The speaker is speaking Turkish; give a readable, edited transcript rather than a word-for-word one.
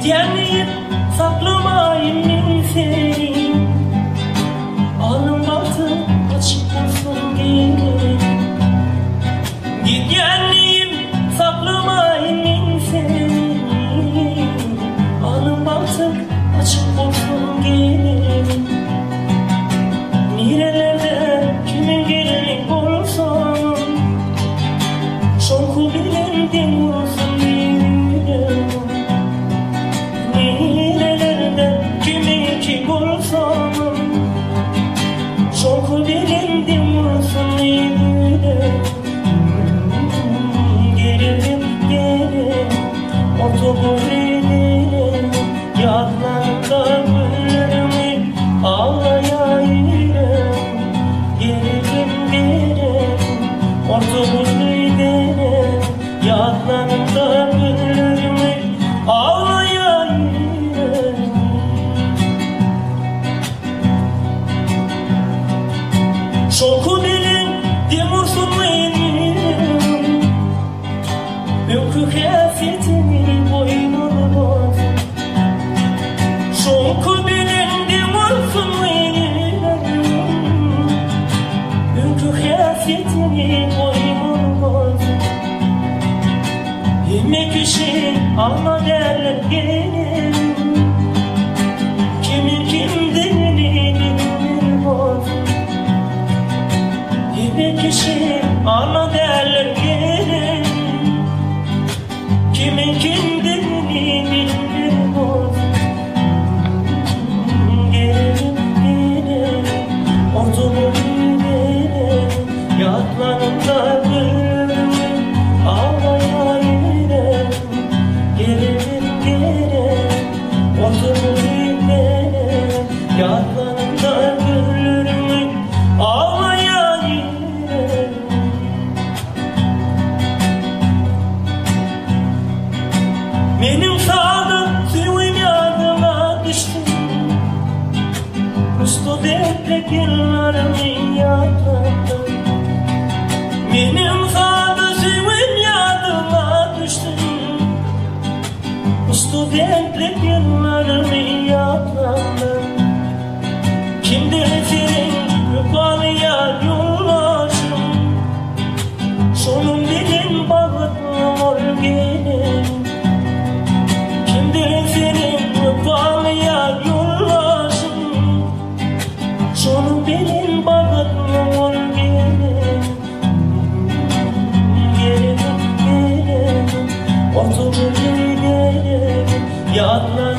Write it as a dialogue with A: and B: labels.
A: Gityenliyim, saklamayayım seni. Alnım baktı, açık olsun geri. Gityenliyim, saklamayayım seni. Alnım baktı, açık olsun geri. Nerelerde kimin gelin olsun, şoku bilendim olsun yüreğim. Nerelerde kimin ki olsun, şoku bilendim olsun yüreğim. Gelirim gelirim, otobüslerim, yadlarında güllerimi ağlayayım. Otobüslerim, yadlarında güllerimi ağlayayım. Şoku bilin demursun benim, yok kıyafetimi boynunu bozun. Şoku bilin demursun benim, yok kıyafetimi boynunu bozun. Yemek için alma derler gelin, kimin kimdenini bilir bozun. Yemek için alma derler gelin, kimin kimdenini bilir bozun. Gelirim gelirim, otobüslerim, yatlarında güllerimi ağlayayım. Gelirim gelirim, otobüslerim, yatlarında güllerimi ağlayayım. Benim sağda suyum yardıma düştü, Mustu dertle yıllarımı yatladı. Benim sağda suyum yardıma düştü, Mustu dertle yıllarımı yatladı. Kimdir senin yukarıya yollaşım, sonun benim bağıtlar gelin. Kimdir senin yukarıya yollaşım, sonun benim bağıtlar gelin. Gelirim gelirim, otobüslerim, yadlar